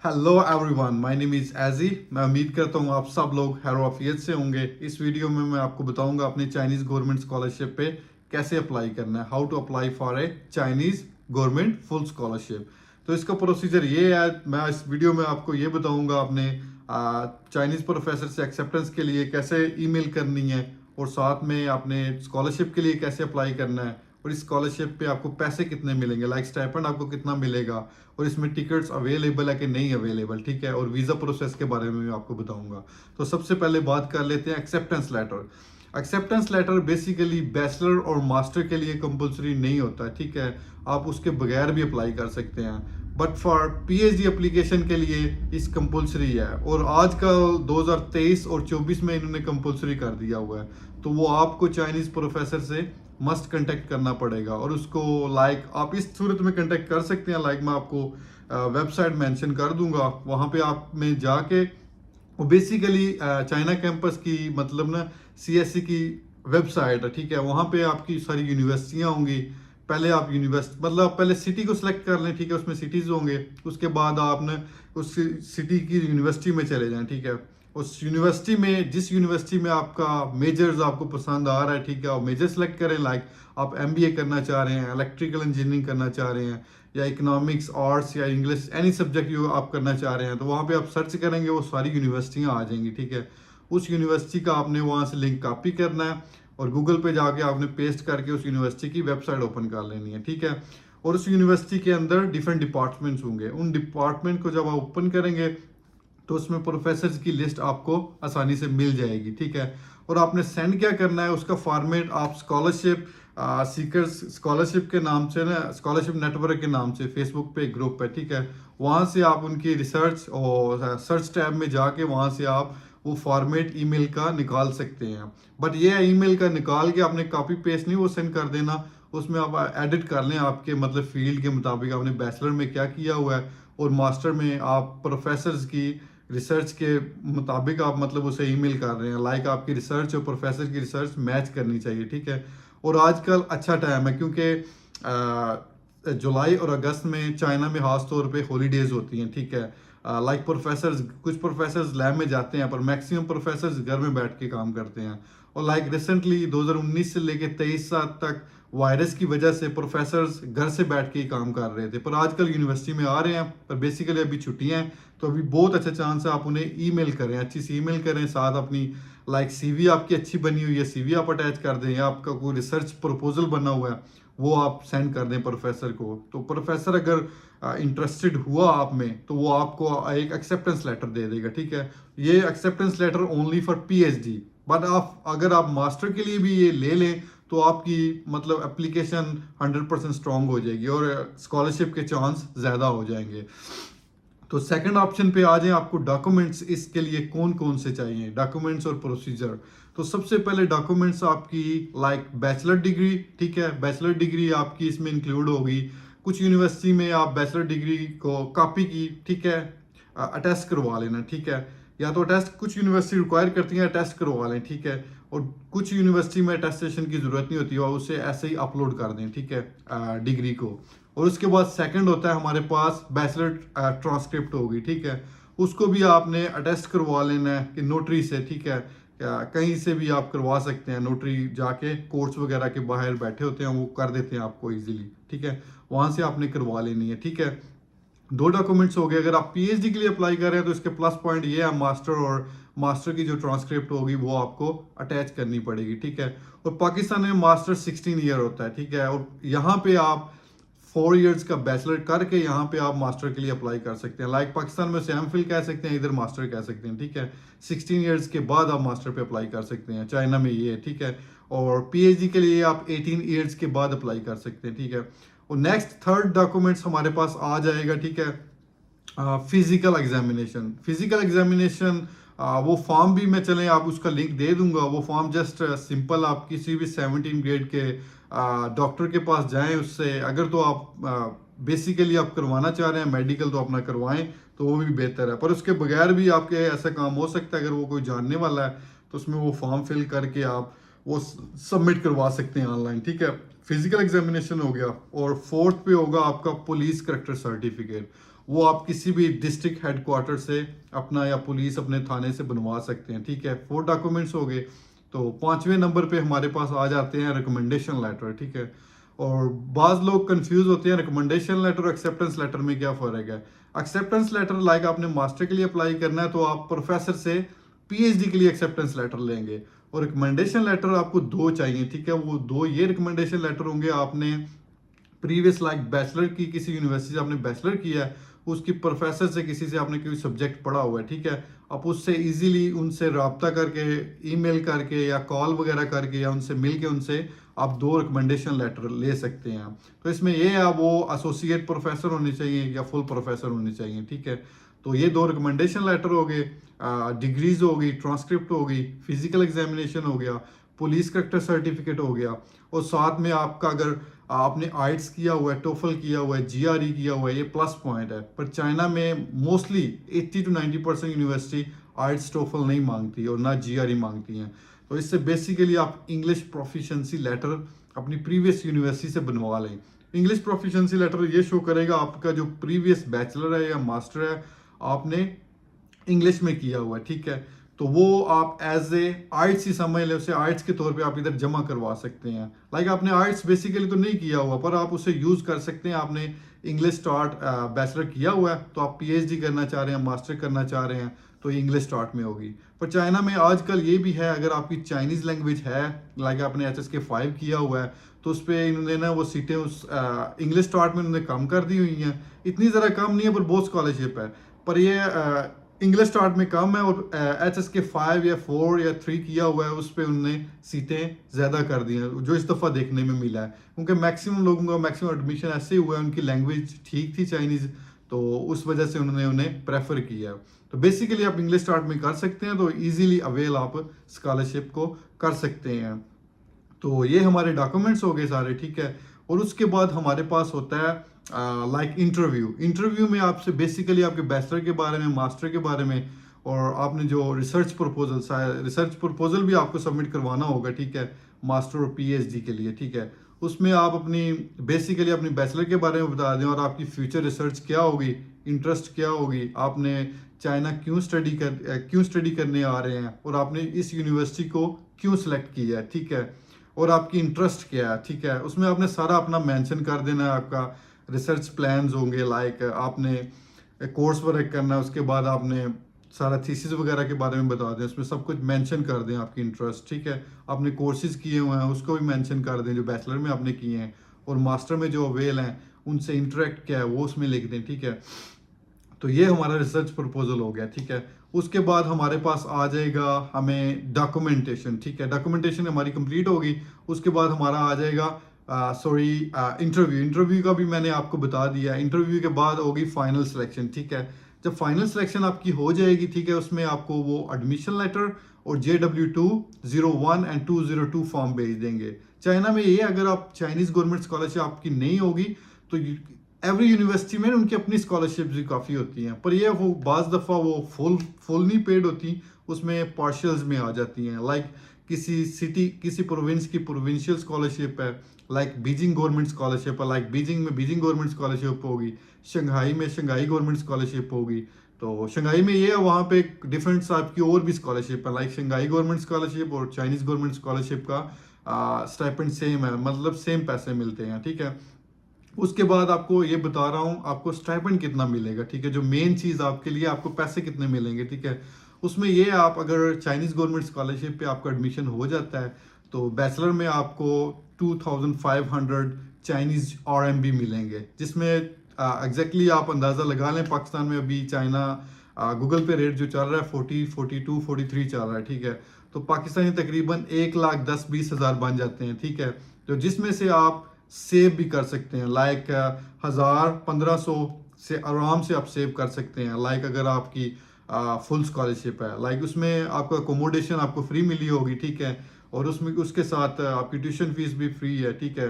Hello everyone, my name is AG. मैं उम्मीद करता हूँ आप सब लोग हैरोफियत से होंगे। इस वीडियो में मैं आपको बताऊंगा अपने चाइनीज़ गवर्नमेंट स्कॉलरशिप पे कैसे अप्लाई करना है, how to apply for a Chinese government full scholarship. तो इसका प्रोसीजर ये है, मैं इस वीडियो में आपको ये बताऊंगा अपने चाइनीज़ प्रोफेसर से एक्सेप्टेंस के लिए कैसे ईमेल करनी है, और साथ में अपने स्कॉलरशिप के लिए कैसे अप्लाई करना है, और इस स्कॉलरशिप पे आपको पैसे कितने मिलेंगे, लाइक स्टाइपेंड आपको कितना मिलेगा, और इसमें टिकट्स अवेलेबल है कि नहीं अवेलेबल, ठीक है। और वीज़ा प्रोसेस के बारे में भी आपको बताऊंगा। तो सबसे पहले बात कर लेते हैं acceptance letter. Acceptance letter basically bachelor और मास्टर के लिए कंपलसरी नहीं होता, ठीक है। आप उसके बगैर भी अप्लाई कर सकते हैं, बट फॉर पीएचडी एप्लीकेशन के लिए इस कंपलसरी है। और आजकल 2023 और 24 में इन्होंने कंपलसरी कर दिया हुआ है। तो वो आपको चाइनीज़ प्रोफेसर से मस्ट कंटेक्ट करना पड़ेगा, और उसको लाइक आप इस सूरत में कंटेक्ट कर सकते हैं। लाइक मैं आपको वेबसाइट मेंशन कर दूंगा, वहाँ पे आप में जाके वो बेसिकली चाइना कैंपस की मतलब ना सीएससी की वेबसाइट है, ठीक है। वहाँ पे आपकी सारी यूनिवर्सिटियाँ होंगी। पहले आप यूनिवर्सिटी मतलब पहले सिटी को सिलेक्ट कर लें, ठीक है। उसमें सिटीज़ होंगे, उसके बाद आपने उस सिटी की यूनिवर्सिटी में चले जाएं, ठीक है। उस यूनिवर्सिटी में जिस यूनिवर्सिटी में आपका मेजर्स आपको पसंद आ रहा है, ठीक है, आप मेजर सेलेक्ट करें। लाइक आप एमबीए करना चाह रहे हैं, इलेक्ट्रिकल इंजीनियरिंग करना चाह रहे हैं, या इकोनॉमिक्स, आर्ट्स या इंग्लिश, एनी सब्जेक्ट जो आप करना चाह रहे हैं, तो वहाँ पे आप सर्च करेंगे, वो सारी यूनिवर्सिटियाँ आ जाएंगी, ठीक है। उस यूनिवर्सिटी का आपने वहाँ से लिंक कॉपी करना है, और गूगल पे जाके आपने पेस्ट करके उस यूनिवर्सिटी की वेबसाइट ओपन कर लेनी है, ठीक है। और उस यूनिवर्सिटी के अंदर डिफरेंट डिपार्टमेंट्स होंगे। उन डिपार्टमेंट को जब आप ओपन करेंगे तो उसमें प्रोफेसर की लिस्ट आपको आसानी से मिल जाएगी, ठीक है। और आपने सेंड क्या करना है, उसका फॉर्मेट आप स्कॉलरशिप सीकर्स स्कॉलरशिप के नाम से ना, स्कॉलरशिप नेटवर्क के नाम से फेसबुक पे ग्रुप है, ठीक है। वहाँ से आप उनकी रिसर्च और सर्च टैब में जाके वहाँ से आप वो फॉर्मेट ईमेल का निकाल सकते हैं। बट ये ईमेल का निकाल के आपने कॉपी पेस्ट नहीं वो सेंड कर देना, उसमें आप एडिट कर लें आपके मतलब फील्ड के मुताबिक, आपने बैचलर में क्या किया हुआ है और मास्टर में आप प्रोफेसर्स की रिसर्च के मुताबिक आप मतलब उसे ईमेल कर रहे हैं। लाइक आपकी रिसर्च और प्रोफेसर की रिसर्च मैच करनी चाहिए, ठीक है। और आजकल अच्छा टाइम है, क्योंकि जुलाई और अगस्त में चाइना में खास तौर पे हॉलीडेज होती हैं, ठीक है। लाइक प्रोफेसर्स, कुछ प्रोफेसर्स लैब में जाते हैं, पर मैक्सिमम प्रोफेसर्स घर में बैठ के काम करते हैं। और लाइक रिसेंटली 2019 से लेके 23 साल तक वायरस की वजह से प्रोफेसर्स घर से बैठ के ही काम कर रहे थे, पर आजकल यूनिवर्सिटी में आ रहे हैं। पर बेसिकली अभी छुट्टियां हैं, तो अभी बहुत अच्छा चांस है आप उन्हें ईमेल करें, अच्छी सी ईमेल करें, साथ अपनी लाइक सीवी आपकी अच्छी बनी हुई है, सीवी आप अटैच कर दें, या आपका कोई रिसर्च प्रपोजल बना हुआ है वो आप सेंड कर दें प्रोफेसर को। तो प्रोफेसर अगर इंटरेस्टेड हुआ आप में, तो वो आपको एक एक्सेप्टेंस लेटर दे देगा, ठीक है। ये acceptance letter only for PhD, but आप अगर आप मास्टर के लिए भी ये ले लें तो आपकी मतलब एप्लीकेशन 100% स्ट्रांग हो जाएगी और स्कॉलरशिप के चांस ज़्यादा हो जाएंगे। तो सेकंड ऑप्शन पे आ जाए, आपको डॉक्यूमेंट्स इसके लिए कौन कौन से चाहिए, डॉक्यूमेंट्स और प्रोसीजर। तो सबसे पहले डॉक्यूमेंट्स आपकी लाइक बैचलर डिग्री, ठीक है। बैचलर डिग्री आपकी इसमें इंक्लूड होगी। कुछ यूनिवर्सिटी में आप बैचलर डिग्री को कॉपी की, ठीक है, अटेस्ट करवा लेना, ठीक है। या तो अटेस्ट कुछ यूनिवर्सिटी रिक्वायर करती हैं अटेस्ट करवा लें, ठीक है। और कुछ यूनिवर्सिटी में अटेस्टेशन की ज़रूरत नहीं होती है, उसे ऐसे ही अपलोड कर दें, ठीक है, डिग्री को। और उसके बाद सेकंड होता है हमारे पास बैचलर ट्रांसक्रिप्ट होगी, ठीक है। उसको भी आपने अटेस्ट करवा लेना है कि नोटरी से, ठीक है। कहीं से भी आप करवा सकते हैं, नोटरी जाके कोर्ट्स वगैरह के बाहर बैठे होते हैं, वो कर देते हैं आपको इजीली, ठीक है। वहां से आपने करवा लेनी है, ठीक है। दो डॉक्यूमेंट्स हो गए। अगर आप पीएचडी के लिए अप्लाई कर रहे हैं तो इसके प्लस पॉइंट ये है, मास्टर और मास्टर की जो ट्रांसक्रिप्ट होगी वो आपको अटैच करनी पड़ेगी, ठीक है। और पाकिस्तान में मास्टर 16 ईयर होता है, ठीक है। और यहाँ पे आप 4 इयर्स का बैचलर करके यहाँ पे आप मास्टर के लिए अप्लाई कर सकते हैं। लाइक पाकिस्तान में से एमफिल कह सकते हैं, इधर मास्टर कह सकते हैं, ठीक है। 16 इयर्स के बाद आप मास्टर पे अप्लाई कर सकते हैं, चाइना में ये है, ठीक है। और पीएचडी के लिए आप 18 इयर्स के बाद अप्लाई कर सकते हैं, ठीक है। और नेक्स्ट थर्ड डॉक्यूमेंट्स हमारे पास आ जाएगा, ठीक है, फिजिकल एग्जामिनेशन। फिजिकल एग्जामिनेशन वो फॉर्म भी मैं चलें आप उसका लिंक दे दूंगा। वो फॉर्म जस्ट सिंपल, आप किसी भी 17 ग्रेड के डॉक्टर के पास जाएं, उससे अगर तो आप बेसिकली आप करवाना चाह रहे हैं मेडिकल तो अपना करवाएं, तो वो भी बेहतर है। पर उसके बगैर भी आपके ऐसा काम हो सकता है, अगर वो कोई जानने वाला है तो उसमें वो फॉर्म फिल करके आप वो सबमिट करवा सकते हैं ऑनलाइन, ठीक है। फिजिकल एग्जामिनेशन हो गया। और फोर्थ पे होगा आपका पुलिस करेक्टर सर्टिफिकेट। वो आप किसी भी डिस्ट्रिक्ट हेडक्वार्टर से अपना या पुलिस अपने थाने से बनवा सकते हैं, ठीक है। 4 डॉक्यूमेंट्स हो गए। तो 5वें नंबर पे हमारे पास आ जाते हैं रिकमेंडेशन लेटर, ठीक है। और बाज़ लोग कंफ्यूज होते हैं रिकमेंडेशन लेटर और एक्सेप्टेंस लेटर में क्या फ़र्क है। एक्सेप्टेंस लेटर लाइक आपने मास्टर के लिए अप्लाई करना है तो आप प्रोफेसर से पीएचडी के लिए एक्सेप्टेंस लेटर लेंगे। और रिकमेंडेशन लेटर आपको 2 चाहिए, ठीक है। वो 2 ये रिकमेंडेशन लेटर होंगे, आपने प्रीवियस लाइक बैचलर की किसी यूनिवर्सिटी से आपने बैचलर किया है, उसकी प्रोफेसर से किसी से आपने कोई सब्जेक्ट पढ़ा हुआ है, ठीक है। आप उससे इजीली उनसे रब्ता करके, ईमेल करके या कॉल वगैरह करके या उनसे मिल के उनसे आप 2 रिकमेंडेशन लेटर ले सकते हैं। तो इसमें ये है वो एसोसिएट प्रोफेसर होने चाहिए या फुल प्रोफेसर होने चाहिए, ठीक है। तो ये 2 रिकमेंडेशन लेटर हो गए, डिग्रीज हो गई, ट्रांसक्रिप्ट हो गई, फिजिकल एग्जामिनेशन हो गया, पुलिस करेक्टर सर्टिफिकेट हो गया। और साथ में आपका अगर आपने आइट्स किया हुआ है, टोफल किया हुआ है, जीआरई किया हुआ है, ये प्लस पॉइंट है। पर चाइना में मोस्टली 80 to 90% यूनिवर्सिटी आइट्स टोफल नहीं मांगती और ना जीआरई मांगती हैं। तो इससे बेसिकली आप इंग्लिश प्रोफिशिएंसी लेटर अपनी प्रीवियस यूनिवर्सिटी से बनवा लें। इंग्लिश प्रोफिशिएंसी लेटर ये शो करेगा आपका जो प्रीवियस बैचलर है या मास्टर है आपने इंग्लिश में किया हुआ है, ठीक है। तो वो आप एज ए आर्ट्स ही समझ लें, उसे आर्ट्स के तौर पे आप इधर जमा करवा सकते हैं। लाइक आपने आर्ट्स बेसिकली तो नहीं किया हुआ पर आप उसे यूज कर सकते हैं। आपने इंग्लिश स्टार्ट बैचलर किया हुआ है तो आप पीएचडी करना चाह रहे हैं, मास्टर करना चाह रहे हैं तो ये इंग्लिश स्टार्ट में होगी। पर चाइना में आजकल ये भी है, अगर आपकी चाइनीज लैंग्वेज है, लाइक आपने HSK 5 किया हुआ है तो उस पर इन्होंने ना वो सीटें उस इंग्लिश स्टार्ट में उन्होंने कम कर दी हुई हैं। इतनी ज़रा कम नहीं है पर बहुत स्कॉलरशिप है। पर ये इंग्लिश स्टार्ट में कम है और HSK 5 या 4 या 3 किया हुआ है उस पर उन्होंने सीटें ज़्यादा कर दी हैं, जो इस दफ़ा देखने में मिला है। क्योंकि मैक्सिमम लोगों का मैक्सिमम एडमिशन ऐसे ही हुआ है, उनकी लैंग्वेज ठीक थी चाइनीज़, तो उस वजह से उन्होंने उन्हें प्रेफर किया। तो बेसिकली आप इंग्लिश स्टार्ट में कर सकते हैं तो ईजिली अवेल आप स्कॉलरशिप को कर सकते हैं। तो ये हमारे डॉक्यूमेंट्स हो गए सारे, ठीक है। और उसके बाद हमारे पास होता है लाइक इंटरव्यू में आपसे बेसिकली आपके बैचलर के बारे में, मास्टर के बारे में, और आपने जो रिसर्च प्रपोजल भी आपको सबमिट करवाना होगा, ठीक है, मास्टर और पीएचडी के लिए, ठीक है। उसमें आप अपनी बेसिकली अपनी बैचलर के बारे में बता दें और आपकी फ्यूचर रिसर्च क्या होगी, इंटरेस्ट क्या होगी, आपने चाइना क्यों स्टडी करने आ रहे हैं और आपने इस यूनिवर्सिटी को क्यों सिलेक्ट किया है, ठीक है। और आपकी इंटरेस्ट क्या है, ठीक है। उसमें आपने सारा अपना मेंशन कर देना है। आपका रिसर्च प्लान्स होंगे, लाइक आपने कोर्स वर्क करना है, उसके बाद आपने सारा थीसिस वगैरह के बारे में बता दें, उसमें सब कुछ मेंशन कर दें आपकी इंटरेस्ट, ठीक है। आपने कोर्सेज किए हुए हैं उसको भी मेंशन कर दें जो बैचलर में आपने किए हैं, और मास्टर में जो अवेल हैं उनसे इंटरेक्ट क्या है वो उसमें लिख दें, ठीक है। तो ये हमारा रिसर्च प्रपोजल हो गया, ठीक है। उसके बाद हमारे पास आ जाएगा हमें डॉक्यूमेंटेशन, ठीक है। डॉक्यूमेंटेशन हमारी कंप्लीट होगी। उसके बाद हमारा आ जाएगा इंटरव्यू का भी मैंने आपको बता दिया। इंटरव्यू के बाद होगी फाइनल सिलेक्शन, ठीक है। जब फाइनल सिलेक्शन आपकी हो जाएगी, ठीक है, उसमें आपको वो एडमिशन लेटर और JW201 एंड 202 फॉर्म भेज देंगे। चाइना में ये अगर आप चाइनीज गवर्नमेंट स्कॉलरशिप आपकी नहीं होगी तो एवरी यूनिवर्सिटी में उनकी अपनी स्कॉलरशिप भी काफ़ी होती हैं, पर ये वो बाज़ दफ़ा वो फुल नहीं पेड होती, उसमें पार्शियल्स में आ जाती हैं। लाइक किसी सिटी किसी प्रोविंस की प्रोविंशियल स्कॉलरशिप है, लाइक बीजिंग गवर्नमेंट स्कॉलरशिप है, लाइक बीजिंग में बीजिंग गवर्नमेंट स्कॉलरशिप होगी, शंघाई में शंघाई गवर्नमेंट स्कॉलरशिप होगी। तो शंघाई में ये है वहाँ पे डिफरेंट टाइप की और भी स्कॉलरशिप है, लाइक शंघाई गवर्नमेंट स्कॉलरशिप और चाइनीज गवर्नमेंट स्कॉलरशिप का स्टाइपेंड सेम है, मतलब सेम पैसे मिलते हैं, ठीक है। उसके बाद आपको ये बता रहा हूँ आपको स्टाइपेंड कितना मिलेगा, ठीक है। जो मेन चीज़ आपके लिए आपको पैसे कितने मिलेंगे, ठीक है। उसमें ये आप अगर चाइनीज गवर्नमेंट स्कॉलरशिप पे आपका एडमिशन हो जाता है तो बैचलर में आपको 2500 चाइनीज RMB मिलेंगे, जिसमें एग्जैक्टली आप अंदाज़ा लगा लें पाकिस्तान में अभी चाइना गूगल पे रेट जो चल रहा है 40, 42, 43 चल रहा है, ठीक है। तो पाकिस्तानी तकरीबन 1,10,20 हज़ार बन जाते हैं, ठीक है। तो जिसमें से आप सेव भी कर सकते हैं, लाइक 1,000-1,500 से आराम से आप सेव कर सकते हैं। लाइक अगर आपकी फुल स्कॉलरशिप है, लाइक उसमें आपका अकोमोडेशन आपको फ्री मिली होगी, ठीक है। और उसमें उसके साथ आपकी ट्यूशन फीस भी फ्री है, ठीक है।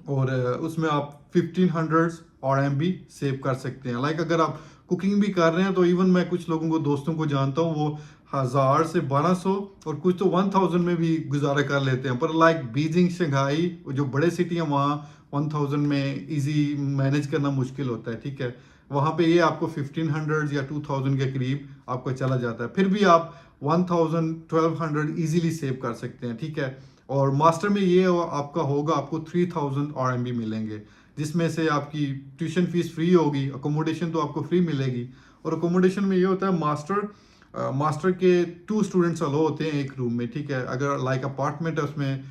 और उसमें आप 1,500 RMB सेव कर सकते हैं। लाइक अगर आप कुकिंग भी कर रहे हैं तो इवन मैं कुछ लोगों को दोस्तों को जानता हूँ वो 1,000 से 1,200 और कुछ तो 1,000 में भी गुजारा कर लेते हैं। पर लाइक बीजिंग शंघाई जो बड़े सिटी हैं वहाँ 1,000 में इजी मैनेज करना मुश्किल होता है, ठीक है। वहाँ पे ये आपको 1500 या 2000 के करीब आपको चला जाता है। फिर भी आप 1000 1200 इजीली सेव कर सकते हैं, ठीक है। और मास्टर में ये आपका होगा, आपको 3000 RMB मिलेंगे, जिसमें से आपकी ट्यूशन फीस फ्री होगी, अकोमोडेशन तो आपको फ्री मिलेगी। और अकोमोडेशन में ये होता है मास्टर के 2 स्टूडेंट्स अलो होते हैं एक रूम में, ठीक है। अगर लाइक अपार्टमेंट है उसमें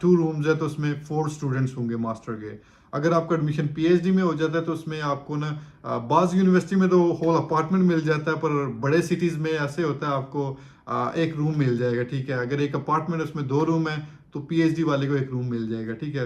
2 रूम्स है तो उसमें 4 स्टूडेंट्स होंगे मास्टर के। अगर आपका एडमिशन PhD में हो जाता है तो उसमें आपको ना बाज़ यूनिवर्सिटी में तो होल अपार्टमेंट मिल जाता है, पर बड़े सिटीज़ में ऐसे होता है आपको एक रूम मिल जाएगा, ठीक है। अगर एक अपार्टमेंट उसमें 2 रूम है तो PhD वाले को एक रूम मिल जाएगा, ठीक है।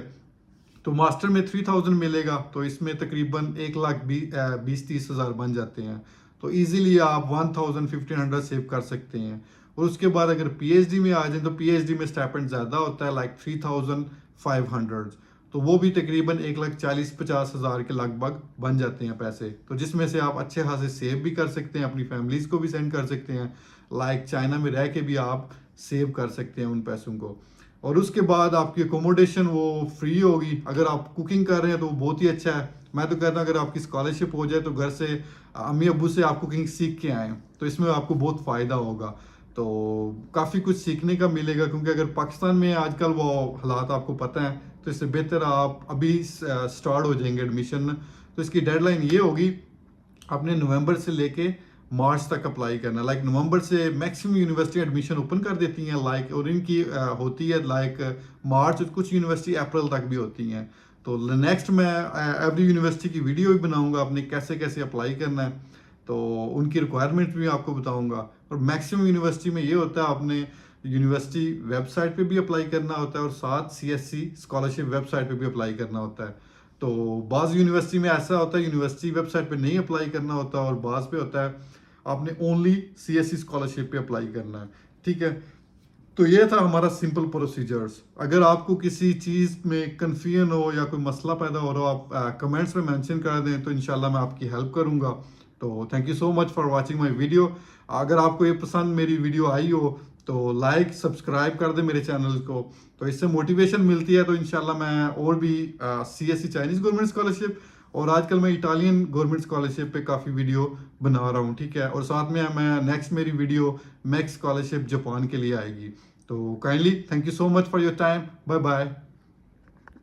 तो मास्टर में 3000 मिलेगा, तो इसमें तकरीबन 1,20,30,000 बन जाते हैं। तो इजीली आप 1000 1500 सेव कर सकते हैं। और उसके बाद अगर PhD में आ जाए तो PhD में स्टाइपेंड ज़्यादा होता है, लाइक 3500, तो वो भी तकरीबन 1,40,50,000 के लगभग बन जाते हैं पैसे। तो जिसमें से आप अच्छे खासे सेव भी कर सकते हैं, अपनी फैमिलीज को भी सेंड कर सकते हैं, लाइक चाइना में रह के भी आप सेव कर सकते हैं उन पैसों को। और उसके बाद आपकी अकोमोडेशन वो फ्री होगी। अगर आप कुकिंग कर रहे हैं तो वो बहुत ही अच्छा है। मैं तो कहता हूँ अगर आपकी स्कॉलरशिप हो जाए तो घर से अम्मी अब्बू से आप कुकिंग सीख के आएँ, तो इसमें आपको बहुत फ़ायदा होगा। तो काफ़ी कुछ सीखने का मिलेगा, क्योंकि अगर पाकिस्तान में आजकल वो हालात आपको पता है, तो इससे बेहतर आप अभी स्टार्ट हो जाएंगे एडमिशन। तो इसकी डेडलाइन ये होगी, आपने नवंबर से लेके मार्च तक अप्लाई करना। लाइक नवंबर से मैक्सिमम यूनिवर्सिटी एडमिशन ओपन कर देती हैं, लाइक, और इनकी होती है लाइक मार्च, कुछ यूनिवर्सिटी अप्रैल तक भी होती हैं। तो नेक्स्ट मैं एवरी यूनिवर्सिटी की वीडियो भी बनाऊंगा, आपने कैसे कैसे अप्लाई करना है, तो उनकी रिक्वायरमेंट भी आपको बताऊंगा। और मैक्सिमम यूनिवर्सिटी में ये होता है, आपने यूनिवर्सिटी वेबसाइट पे भी अप्लाई करना होता है और साथ CSC स्कॉलरशिप वेबसाइट पे भी अप्लाई करना होता है। तो बाज़ यूनिवर्सिटी में ऐसा होता है यूनिवर्सिटी वेबसाइट पे नहीं अप्लाई करना होता, और बाज़ पे होता है आपने ओनली CSC स्कॉलरशिप पे अप्लाई करना है, ठीक है। तो ये था हमारा सिंपल प्रोसीजर्स। अगर आपको किसी चीज़ में कन्फ्यूजन हो या कोई मसला पैदा हो रहा हो, आप कमेंट्स में मेंशन कर दें, तो इंशाल्लाह मैं आपकी हेल्प करूंगा। तो thank you so much for watching my video. अगर आपको ये पसंद मेरी वीडियो आई हो तो लाइक सब्सक्राइब कर दें मेरे चैनल को, तो इससे मोटिवेशन मिलती है। तो इंशाल्लाह मैं और भी CSC चाइनीज़ गवर्नमेंट स्कॉलरशिप, और आजकल मैं इटालियन गवर्नमेंट स्कॉलरशिप पे काफ़ी वीडियो बना रहा हूँ, ठीक है। और साथ में मैं नेक्स्ट मेरी वीडियो मैक्स स्कॉलरशिप जापान के लिए आएगी। तो kindly thank you so much for your time. Bye bye.